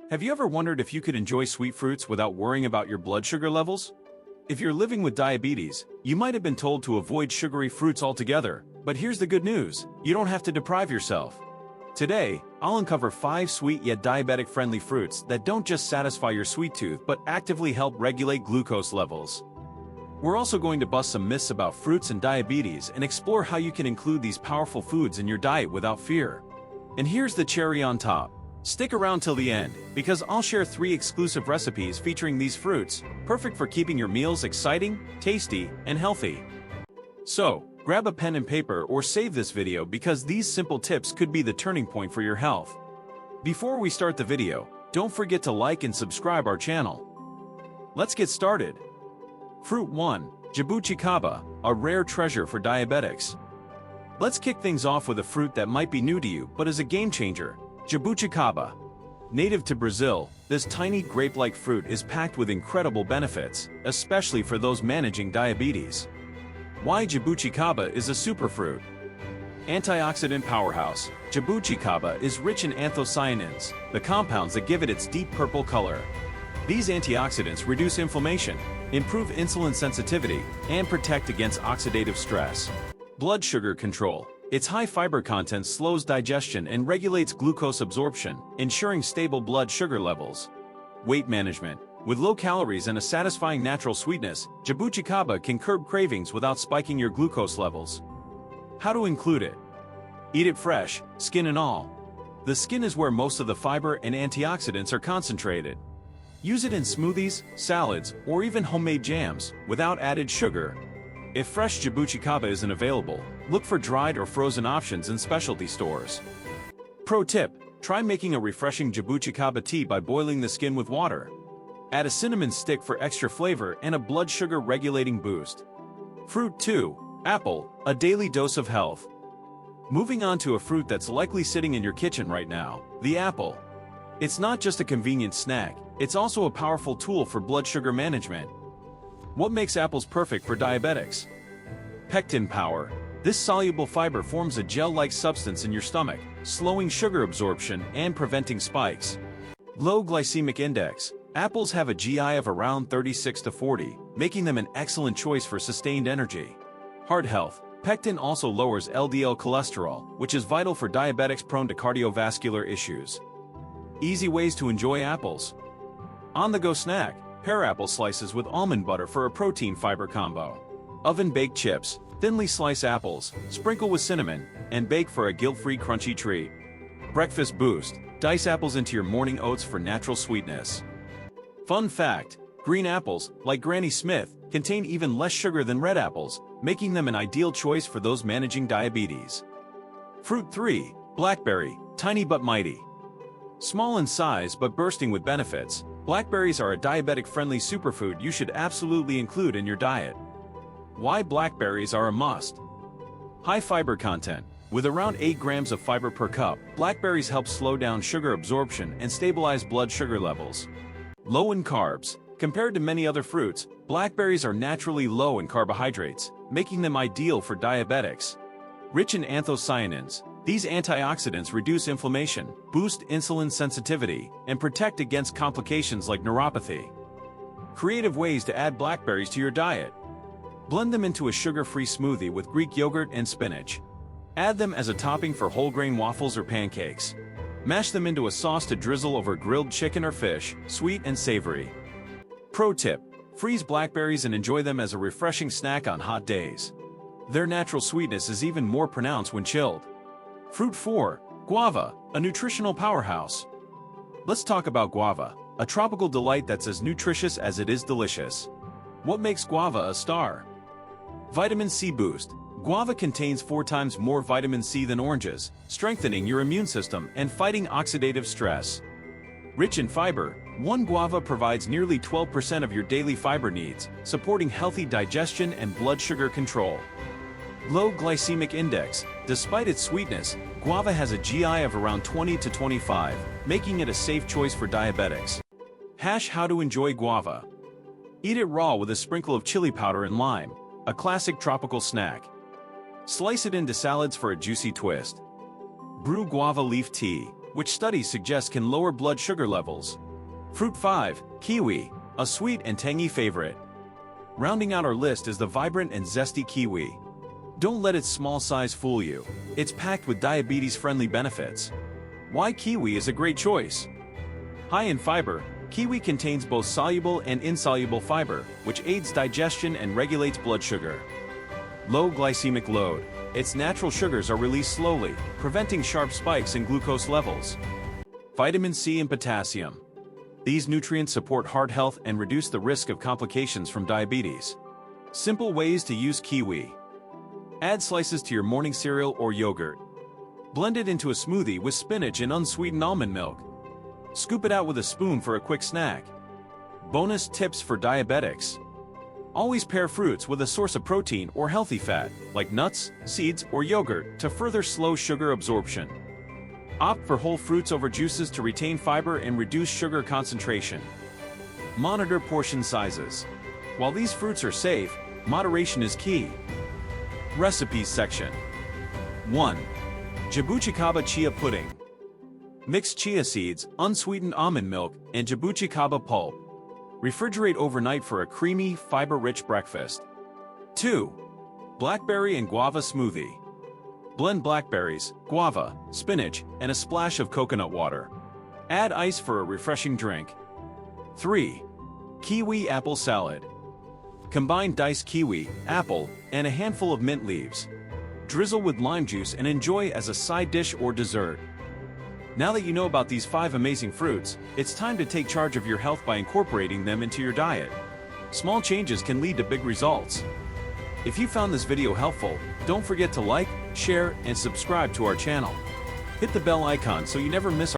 Have you ever wondered if you could enjoy sweet fruits without worrying about your blood sugar levels? If you're living with diabetes, you might have been told to avoid sugary fruits altogether, but here's the good news: you don't have to deprive yourself. Today, I'll uncover 5 sweet yet diabetic-friendly fruits that don't just satisfy your sweet tooth but actively help regulate glucose levels. We're also going to bust some myths about fruits and diabetes and explore how you can include these powerful foods in your diet without fear. And here's the cherry on top. Stick around till the end, because I'll share 3 exclusive recipes featuring these fruits, perfect for keeping your meals exciting, tasty, and healthy. So, grab a pen and paper or save this video because these simple tips could be the turning point for your health. Before we start the video, don't forget to like and subscribe our channel. Let's get started. Fruit 1. Jabuti kaba, a rare treasure for diabetics. Let's kick things off with a fruit that might be new to you but is a game changer. Jabuti kaba. Native to Brazil, this tiny grape-like fruit is packed with incredible benefits, especially for those managing diabetes. Why Jabuti kaba is a superfruit? Antioxidant powerhouse. Jabuti kaba is rich in anthocyanins, the compounds that give it its deep purple color. These antioxidants reduce inflammation, improve insulin sensitivity, and protect against oxidative stress. Blood sugar control. Its high fiber content slows digestion and regulates glucose absorption, ensuring stable blood sugar levels. Weight management. With low calories and a satisfying natural sweetness, Jabuti kaba can curb cravings without spiking your glucose levels. How to include it? Eat it fresh, skin and all. The skin is where most of the fiber and antioxidants are concentrated. Use it in smoothies, salads, or even homemade jams, without added sugar. If fresh Jabuti kaba isn't available, look for dried or frozen options in specialty stores. Pro tip: try making a refreshing Jabuti kaba tea by boiling the skin with water. Add a cinnamon stick for extra flavor and a blood sugar regulating boost. Fruit 2. Apple, a daily dose of health. Moving on to a fruit that's likely sitting in your kitchen right now, the apple. It's not just a convenient snack, it's also a powerful tool for blood sugar management. What makes apples perfect for diabetics? Pectin power. This soluble fiber forms a gel-like substance in your stomach, slowing sugar absorption and preventing spikes. Low glycemic index. Apples have a GI of around 36 to 40, making them an excellent choice for sustained energy. Heart health. Pectin also lowers LDL cholesterol, which is vital for diabetics prone to cardiovascular issues. Easy ways to enjoy apples. On-the-go snack. Pear apple slices with almond butter for a protein-fiber combo. Oven-baked chips. Thinly slice apples, sprinkle with cinnamon, and bake for a guilt-free crunchy treat. Breakfast boost. Dice apples into your morning oats for natural sweetness. Fun fact: green apples, like Granny Smith, contain even less sugar than red apples, making them an ideal choice for those managing diabetes. Fruit 3. Blackberry, tiny but mighty. Small in size but bursting with benefits, blackberries are a diabetic-friendly superfood you should absolutely include in your diet. Why blackberries are a must? High fiber content. With around 8 grams of fiber per cup, blackberries help slow down sugar absorption and stabilize blood sugar levels. Low in carbs. Compared to many other fruits, blackberries are naturally low in carbohydrates, making them ideal for diabetics. Rich in anthocyanins. These antioxidants reduce inflammation, boost insulin sensitivity, and protect against complications like neuropathy. Creative ways to add blackberries to your diet. Blend them into a sugar-free smoothie with Greek yogurt and spinach. Add them as a topping for whole grain waffles or pancakes. Mash them into a sauce to drizzle over grilled chicken or fish, sweet and savory. Pro tip: freeze blackberries and enjoy them as a refreshing snack on hot days. Their natural sweetness is even more pronounced when chilled. Fruit 4. Guava, a nutritional powerhouse. Let's talk about guava, a tropical delight that's as nutritious as it is delicious. What makes guava a star? Vitamin C boost. Guava contains 4 times more vitamin C than oranges, strengthening your immune system and fighting oxidative stress. Rich in fiber, one guava provides nearly 12% of your daily fiber needs, supporting healthy digestion and blood sugar control. Low glycemic index. Despite its sweetness, guava has a GI of around 20 to 25, making it a safe choice for diabetics. How to enjoy guava. Eat it raw with a sprinkle of chili powder and lime, a classic tropical snack. Slice it into salads for a juicy twist. Brew guava leaf tea. which studies suggest can lower blood sugar levels. Fruit 5, kiwi, a sweet and tangy favorite. Rounding out our list is the vibrant and zesty kiwi. Don't let its small size fool you. It's packed with diabetes-friendly benefits. Why kiwi is a great choice? High in fiber, kiwi contains both soluble and insoluble fiber, which aids digestion and regulates blood sugar. Low glycemic load. Its natural sugars are released slowly, preventing sharp spikes in glucose levels. Vitamin C and potassium. These nutrients support heart health and reduce the risk of complications from diabetes. Simple ways to use kiwi. Add slices to your morning cereal or yogurt. Blend it into a smoothie with spinach and unsweetened almond milk. Scoop it out with a spoon for a quick snack. Bonus tips for diabetics. Always pair fruits with a source of protein or healthy fat, like nuts, seeds, or yogurt, to further slow sugar absorption. Opt for whole fruits over juices to retain fiber and reduce sugar concentration. Monitor portion sizes. While these fruits are safe, moderation is key. Recipes section. 1. Jabuticaba chia pudding. Mix chia seeds, unsweetened almond milk, and jabuticaba pulp. Refrigerate overnight for a creamy, fiber-rich breakfast. 2. Blackberry and guava smoothie. Blend blackberries, guava, spinach, and a splash of coconut water. Add ice for a refreshing drink. 3. Kiwi apple salad. Combine diced kiwi, apple, and a handful of mint leaves. Drizzle with lime juice and enjoy as a side dish or dessert. Now that you know about these 5 amazing fruits, it's time to take charge of your health by incorporating them into your diet. Small changes can lead to big results. If you found this video helpful, don't forget to like, share, and subscribe to our channel. Hit the bell icon so you never miss